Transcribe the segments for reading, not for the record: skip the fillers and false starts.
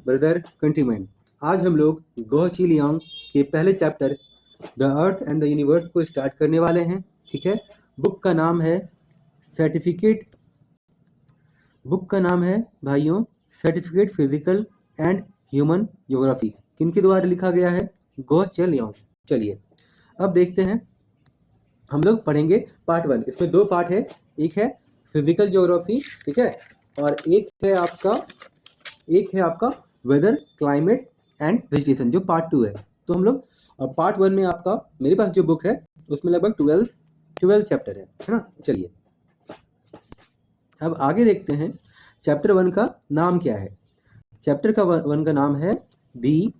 Brother countryman. आज हम लोग गो ची लियांग के पहले chapter the earth and the universe को स्टार्ट करने वाले हैं। ठीक है, बुक का नाम है सर्टिफिकेट भाइयों certificate physical and human geography. किनके द्वारा लिखा गया है? गो ची लियांग। चलिए अब देखते हैं, हम लोग पढ़ेंगे पार्ट 1। इसमें 2 पार्ट है, एक है फिजिकल ज्योग्राफी, ठीक है, और एक है आपका वेदर क्लाइमेट एंड वेजिटेशन जो पार्ट 2 है। तो हम लोग पार्ट 1 में आपका मेरे पास जो बुक है उसमें लगभग 12 चैप्टर है ना। चलिए अब आगे देखते हैं चैप्टर 1 का नाम क्या है। चैप्टर का 1 का नाम है दी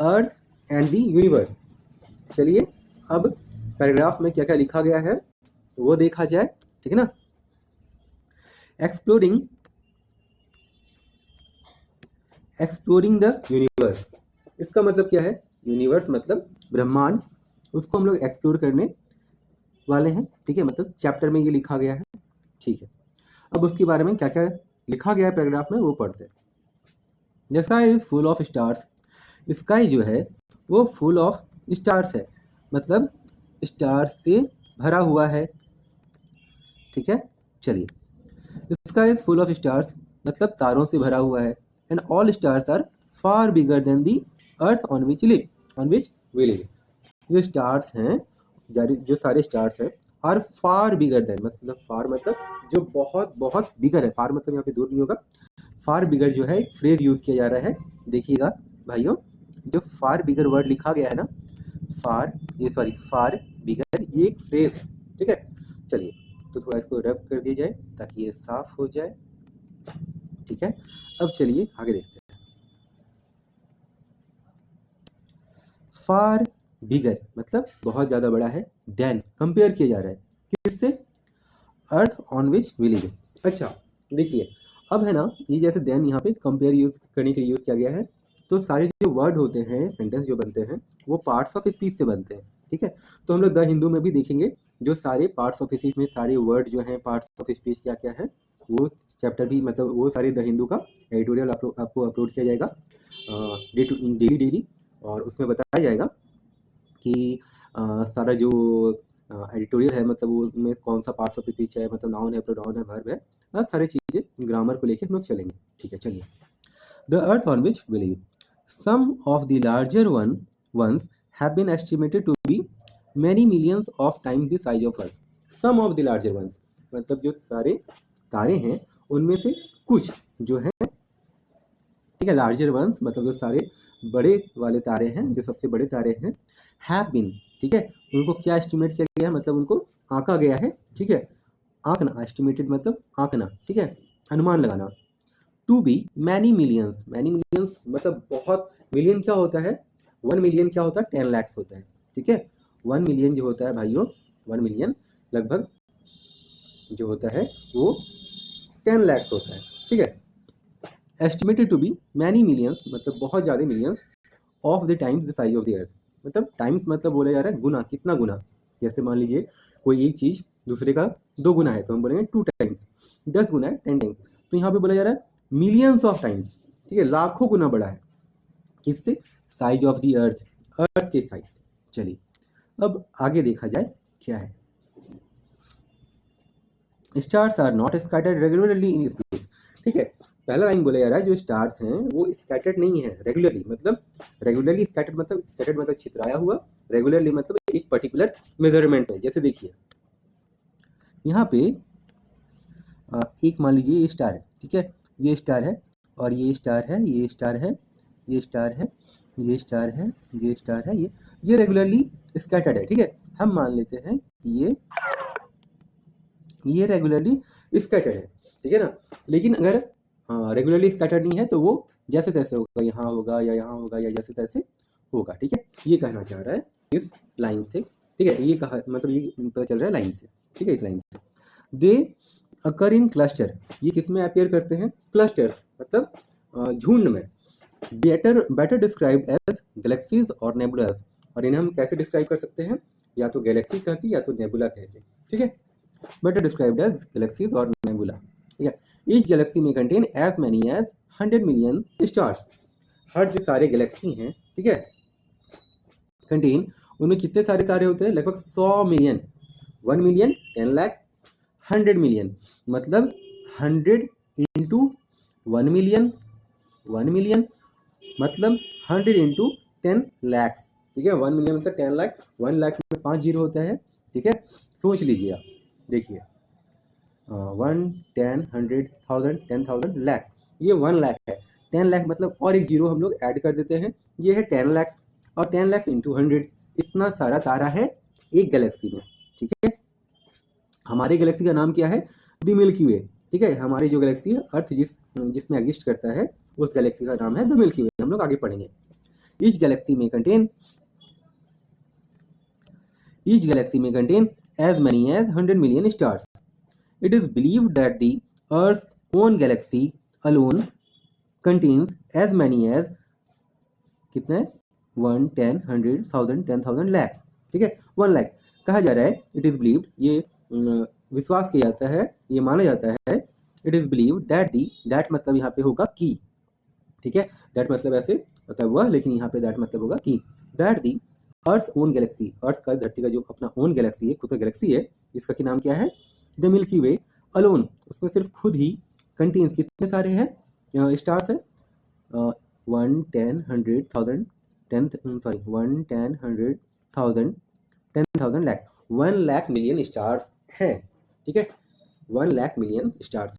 अर्थ एंड दी यूनिवर्स। चलिए अब पैराग्राफ में क्या क्या लिखा गया है वो देखा जाए, ठीक है ना। एक्सप्लोरिंग द यूनिवर्स, इसका मतलब क्या है? यूनिवर्स मतलब ब्रह्मांड, उसको हम लोग एक्सप्लोर करने वाले हैं, ठीक है, मतलब चैप्टर में ये लिखा गया है, ठीक है। अब उसके बारे में क्या क्या लिखा गया है पैराग्राफ में वो पढ़ते हैं। The sky is full of stars, sky जो है वो फुल ऑफ स्टार्स है, मतलब स्टार्स से भरा हुआ है, ठीक है। चलिए sky is full of stars मतलब तारों से भरा हुआ है। And all stars are far bigger than the earth on which we live. जो स्टार्स हैं, जो सारे स्टार्स हैं, आर फार बिगर देन मतलब फार मतलब जो बहुत बहुत बिगर है। फार मतलब यहाँ पे दूर नहीं होगा, फार बिगर जो है एक फ्रेज यूज किया जा रहा है। देखिएगा भाइयों, जो फार बिगर वर्ड लिखा गया है ना, फार बिगर, ये एक फ्रेज है, ठीक है। चलिए तो थोड़ा इसको रब कर दिया जाए ताकि ये साफ हो जाए, ठीक है। अब चलिए आगे देखते हैं। फार बिगर मतलब बहुत ज़्यादा बड़ा है, देन कंपेयर किया जा रहा है किससे? Earth on which we live. अच्छा देखिए अब है ना, ये जैसे देन यहाँ पे कंपेयर यूज करने के लिए यूज किया गया है। तो सारे जो वर्ड होते हैं, सेंटेंस जो बनते हैं वो पार्ट्स ऑफ स्पीच से बनते हैं, ठीक है। तो हम लोग द हिंदू में भी देखेंगे जो सारे पार्ट्स ऑफ स्पीच में सारे वर्ड जो हैं पार्ट्स ऑफ स्पीच क्या क्या है, वो चैप्टर भी मतलब वो सारे द हिंदू का एडिटोरियल आपको अपलोड किया जाएगा डेली, और उसमें बताया जाएगा कि सारा जो एडिटोरियल है मतलब वो में कौन सा पार्ट्स ऑफ स्पीच है, मतलब नाउन है, प्रोनाउन है, वर्ब है, सारी चीज़ें ग्रामर को लेके हम लोग चलेंगे, ठीक है। चलिए the earth on which we live, some of the larger ones have been estimated to be many millions of times the size of earth। Some of the larger ones मतलब जो सारे तारे हैं उनमें से कुछ जो है, ठीक है। लार्जर वंस मतलब जो सारे बड़े वाले तारे हैं, जो सबसे बड़े तारे हैं, हैव बीन, ठीक है, उनको क्या एस्टिमेट किया गया है, मतलब उनको आंका गया है, ठीक है। आंकना, एस्टिमेटेड मतलब आंकना, ठीक है, अनुमान लगाना। टू बी मैनी मिलियंस मतलब बहुत, मिलियन क्या होता है? 1 मिलियन क्या होता है? 10 लाख होता है, ठीक है। 1 मिलियन जो होता है भाइयों, 1 मिलियन लगभग जो होता है वो 10 लाख होता है, ठीक है। Estimated to be many millions मतलब बहुत ज़्यादा millions of the times the size of the earth, मतलब टाइम्स मतलब बोला जा रहा है गुना, कितना गुना। जैसे मान लीजिए कोई एक चीज़ दूसरे का 2 गुना है तो हम बोलेंगे 2 टाइम्स, 10 गुना है 10 टाइम्स। तो यहाँ पे बोला जा रहा है मिलियंस ऑफ टाइम्स, ठीक है, लाखों गुना बड़ा है, किससे? साइज ऑफ द अर्थ के साइज से। चलिए अब आगे देखा जाए क्या है। Stars are not scattered regularly in space, ठीक है। पहला लाइन बोला जा रहा है जो स्टार्स हैं वो स्कैटर्ड नहीं है रेगुलरली, मतलब रेगुलरली स्कैटर्ड मतलब छितराया हुआ, रेगुलरली मतलब एक पर्टिकुलर मेजरमेंट है। जैसे देखिए यहाँ पे एक मान लीजिए ये स्टार है, ठीक है, ये स्टार है और ये स्टार है, ये स्टार है, ये स्टार है, ये स्टार है, ये स्टार है, ये रेगुलरली स्कैटर्ड है, ठीक है। हम मान लेते हैं कि ये रेगुलरली स्कैटर्ड है, ठीक है ना। लेकिन अगर रेगुलरली स्कैटर्ड नहीं है तो वो जैसे तैसे होगा, यहाँ होगा या यहाँ होगा या जैसे तैसे होगा, ठीक है। ये कहना चाह रहा है इस लाइन से, ठीक है, ये कहा मतलब ये पता चल रहा है लाइन से, ठीक है, इस लाइन से। दे अकर इन क्लस्टर, ये किस में अपेयर करते हैं? क्लस्टर्स मतलब झुंड में। बेटर डिस्क्राइब्ड एज गैलेक्सीज और नेबुलास, और इन्हें हम कैसे डिस्क्राइब कर सकते हैं? या तो गैलेक्सी कह के या तो नेबुला कह के, ठीक है। better described as galaxies or nebula, ठीक है। Each galaxy may contain as many as 100 million stars, हर जो सारे गैलेक्सी हैं, ठीक है, कंटेन, उनमें कितने सारे तारे होते हैं? लगभग 100 मिलियन, 1 मिलियन, 10 लाख, 100 मिलियन, मतलब 100 इंटू 1 मिलियन, 1 मिलियन मतलब 100 इंटू 10 लैक्स, ठीक है। 1 मिलियन मतलब 10 लाख, 1 लाख में 5 जीरो होता है, ठीक है। सोच लीजिए आप, देखिए 1, 10, 100, 1000, 10,000, लाख, ये 1 लाख है। 10 लाख मतलब और एक जीरो हम लोग ऐड कर देते हैं, ये है 10 लाख, और 10 लाख इंटू 100, इतना सारा तारा है एक गैलेक्सी में, ठीक है। हमारे गैलेक्सी का नाम क्या है? द मिल्की वे, ठीक है। हमारी जो गैलेक्सी है अर्थ जिसमें एग्जिस्ट करता है, उस गैलेक्सी का नाम है द मिल्की वे, हम लोग आगे पढ़ेंगे। ईच गैलेक्सी में contain as many as 100 million stars. It is believed that the Earth's own galaxy alone contains as many as कितने? 1, 10, 100, 1000, 10,000, लाख, ठीक है। 1 लाख कहा जा रहा है। इट इज बिलीव्ड, ये विश्वास किया जाता है, ये माना जाता है। इट इज बिलीव्ड दैट मतलब यहाँ पे होगा की, ठीक है। दैट मतलब ऐसे मतलब वह, लेकिन यहाँ पे दैट मतलब होगा की। That the earth on galaxy, earth का, धरती का जो अपना ओन गैलेक्सी है, खुद का गैलेक्सी है, इसका क्या नाम क्या है? द मिल्की वे अलोन, उसमें सिर्फ खुद ही कंटेन्स कितने सारे हैं स्टार्स हैं? 1, 10, 100, 1000, 10, sorry 1, 10, 100, 1000, 10,000, lakh, 1 lakh million stars हैं, ठीक है। 1 लाख मिलियन स्टार्स